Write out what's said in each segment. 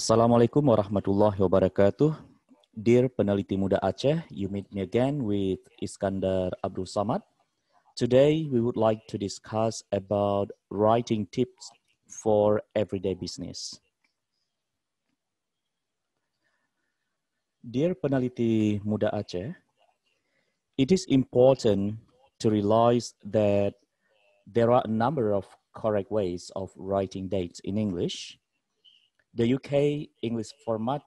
Assalamualaikum warahmatullahi wabarakatuh. Dear Peneliti Muda Aceh, you meet me again with Iskandarabdulsamad. Today, we would like to discuss about writing tips for everyday business. Dear Peneliti Muda Aceh, it is important to realize that there are a number of correct ways of writing dates in English. The UK English format,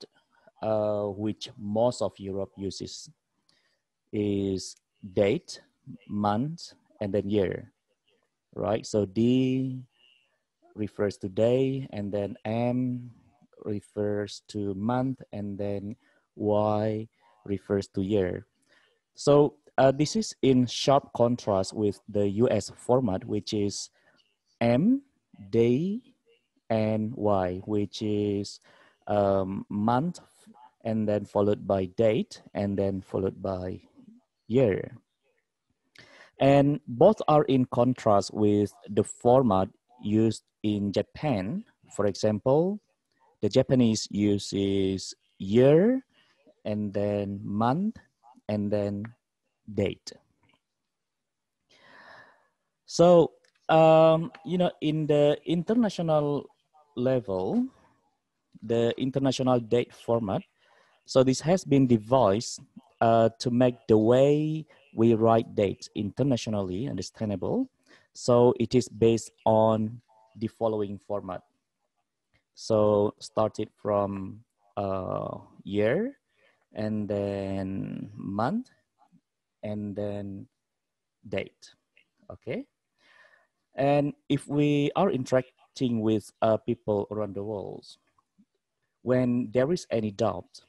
which most of Europe uses, is date, month, and then year, right? So D refers to day, and then M refers to month, and then Y refers to year. So this is in sharp contrast with the US format, which is M, day, and Y, which is month, and then followed by date, and then followed by year. And both are in contrast with the format used in Japan. For example, the Japanese uses year, and then month, and then date. So, in the international level, the international date format, so this has been devised to make the way we write dates internationally understandable. So it is based on the following format. So started from year, and then month, and then date, okay? And if we are interacting with people around the world, when there is any doubt,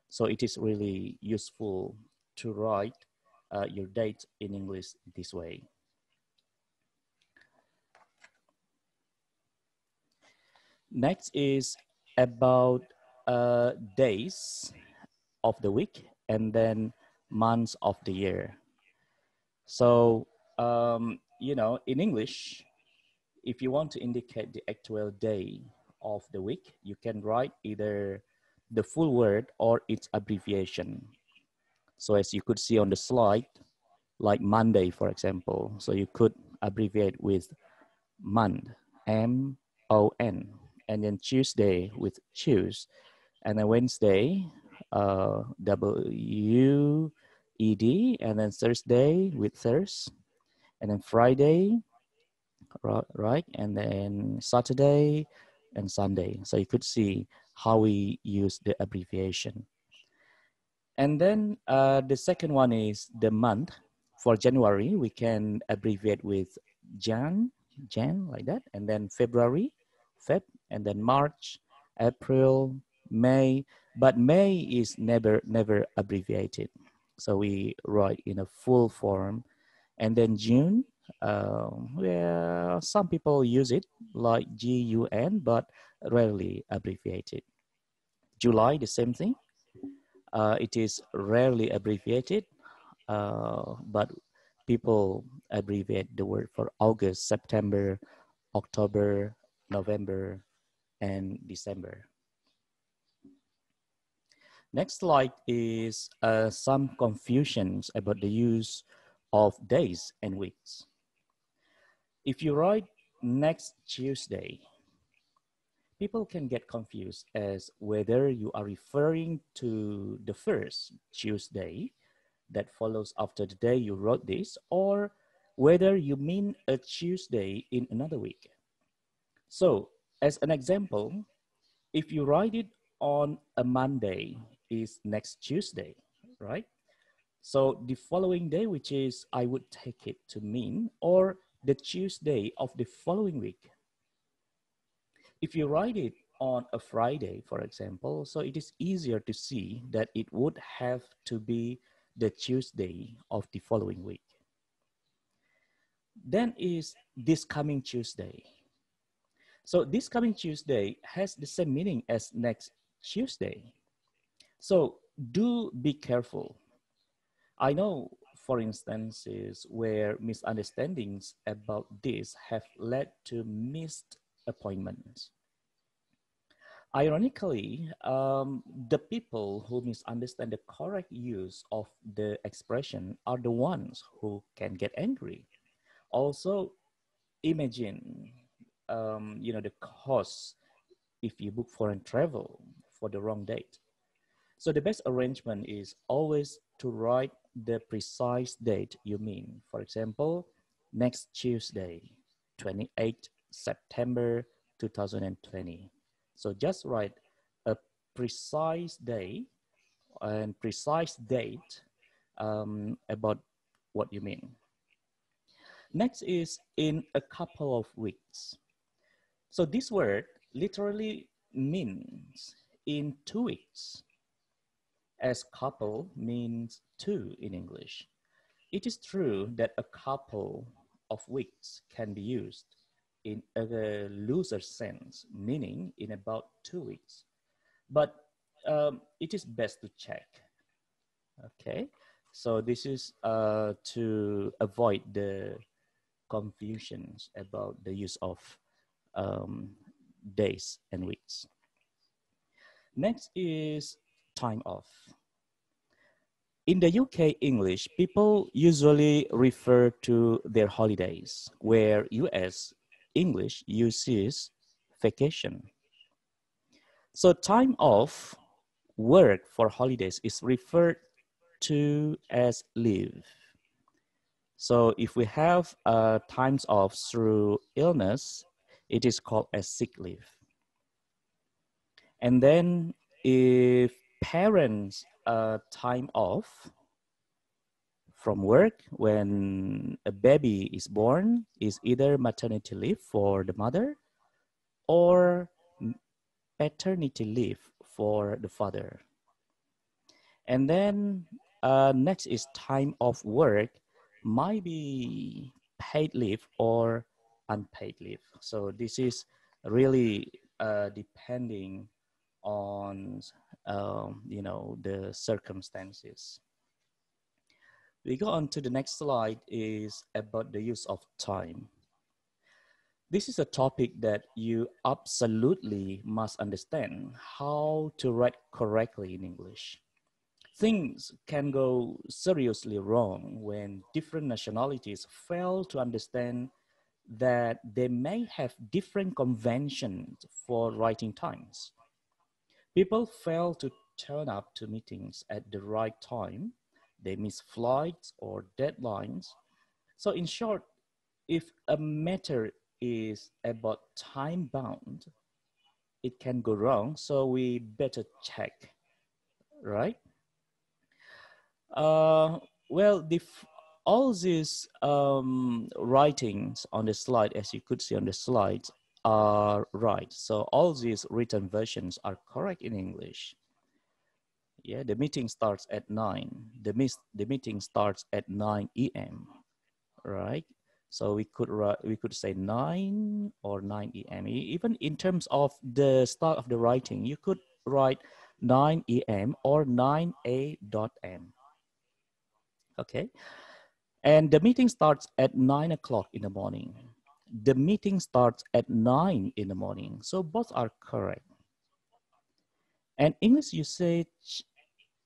so it is really useful to write your date in English this way. Next is about days of the week and then months of the year. So, in English, if you want to indicate the actual day of the week, you can write either the full word or its abbreviation. So as you could see on the slide, like Monday, for example, so you could abbreviate with month, M-O-N, and then Tuesday with choose, and then Wednesday, W-E-D, and then Thursday with thurs, and then Friday, right, and then Saturday and Sunday. So you could see how we use the abbreviation. And then the second one is the month. For January, we can abbreviate with Jan, like that, and then February, Feb, and then March, April, May, but May is never abbreviated. So we write in a full form. And then June, well, some people use it like G-U-N, but rarely abbreviated. July, the same thing. It is rarely abbreviated, but people abbreviate the word for August, September, October, November, and December. Next slide is some confusions about the use of days and weeks. If you write next Tuesday, people can get confused as whether you are referring to the first Tuesday that follows after the day you wrote this, or whether you mean a Tuesday in another week. So as an example, if you write it on a Monday is next Tuesday, right? So the following day, which is, I would take it to mean, or the Tuesday of the following week. If you write it on a Friday, for example, so it is easier to see that it would have to be the Tuesday of the following week. Then is this coming Tuesday. So this coming Tuesday has the same meaning as next Tuesday. So do be careful. I know, for instances, where misunderstandings about this have led to missed appointments. Ironically, the people who misunderstand the correct use of the expression are the ones who can get angry. Also, imagine, the cost if you book foreign travel for the wrong date. So the best arrangement is always to write the precise date you mean. For example, next Tuesday, 28th September 2020. So just write a precise day and precise date about what you mean. Next is in a couple of weeks. So this word literally means in 2 weeks, as couple means two in English. It is true that a couple of weeks can be used in a looser sense, meaning in about 2 weeks. But it is best to check. Okay, so this is to avoid the confusions about the use of days and weeks. Next is time off. In the UK English, people usually refer to their holidays, where US English uses vacation. So time off work for holidays is referred to as leave. So if we have times off through illness, it is called as sick leave. And then if parents time off from work when a baby is born is either maternity leave for the mother or paternity leave for the father. And then next is time off work might be paid leave or unpaid leave. So this is really depending on the circumstances. We go on to the next slide is about the use of time. This is a topic that you absolutely must understand how to write correctly in English. Things can go seriously wrong when different nationalities fail to understand that they may have different conventions for writing times. People fail to turn up to meetings at the right time. They miss flights or deadlines. So in short, if a matter is about time bound, it can go wrong. So we better check, right? Well, all these writings on the slide, as you could see on the slide, are right. So all these written versions are correct in English. Yeah, the meeting starts at 9. The meeting starts at 9 a.m. Right? So we could say 9 or 9 a.m. Even in terms of the start of the writing, you could write 9 a.m. or 9 a.m. Okay, and the meeting starts at 9 o'clock in the morning. The meeting starts at 9 in the morning. So both are correct. And English usage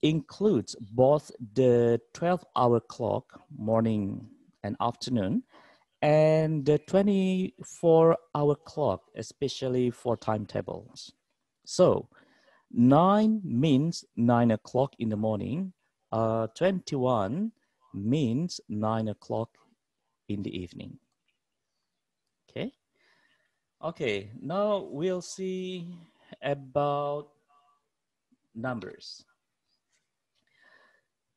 includes both the 12-hour clock, morning and afternoon, and the 24-hour clock, especially for timetables. So 9 means 9 o'clock in the morning. 21 means 9 o'clock in the evening. Okay. Okay, now we'll see about numbers.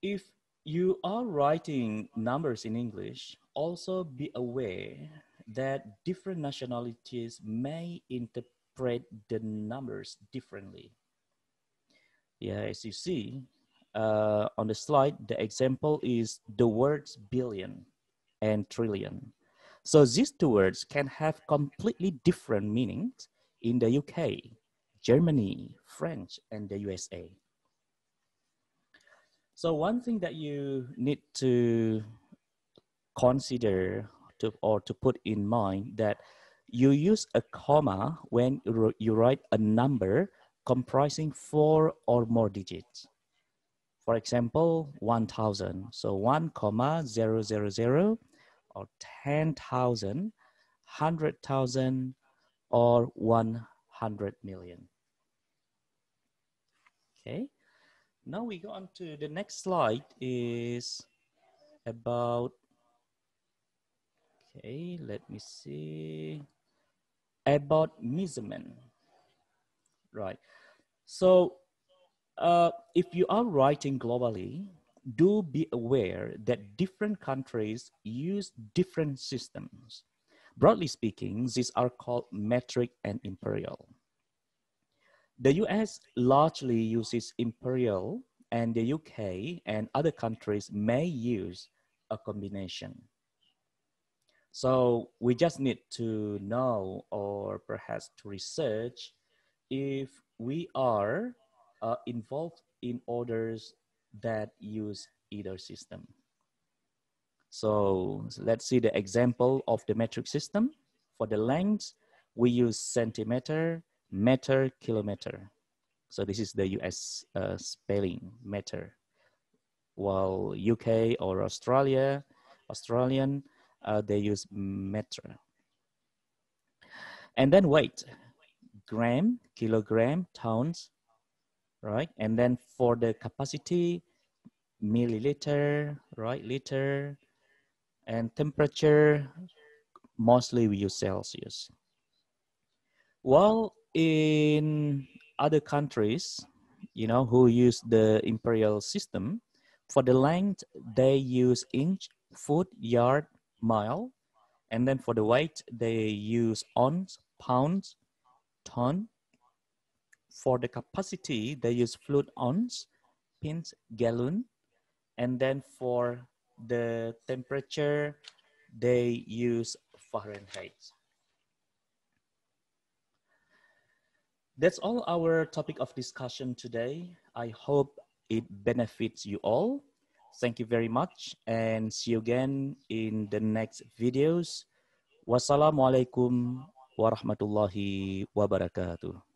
If you are writing numbers in English, also be aware that different nationalities may interpret the numbers differently. Yeah, as you see on the slide, the example is the words billion and trillion. So these two words can have completely different meanings in the UK, Germany, French, and the USA. So one thing that you need to consider to put in mind that you use a comma when you write a number comprising 4 or more digits. For example, 1,000. So 1,000 or 10,000, 100,000 or 100 million. Okay. Now we go on to the next slide is about, okay, let me see, about measurement. Right. So if you are writing globally, do be aware that different countries use different systems. Broadly speaking, these are called metric and imperial. The US largely uses imperial, and the UK and other countries may use a combination. So we just need to know, or perhaps to research, if we are involved in orders that use either system. So let's see the example of the metric system. For the length, we use centimeter, meter, kilometer. So this is the US spelling, meter. While UK or Australian, they use meter. And then weight, gram, kilogram, tons, right? And then for the capacity, milliliter, right, liter, and temperature, mostly we use Celsius. While in other countries, you know, who use the imperial system, for the length, they use inch, foot, yard, mile. And then for the weight, they use ounce, pounds, ton. For the capacity, they use fluid ounce, pint, gallon. And then for the temperature, they use Fahrenheit. That's all our topic of discussion today. I hope it benefits you all. Thank you very much and see you again in the next videos. Wassalamualaikum warahmatullahi wabarakatuh.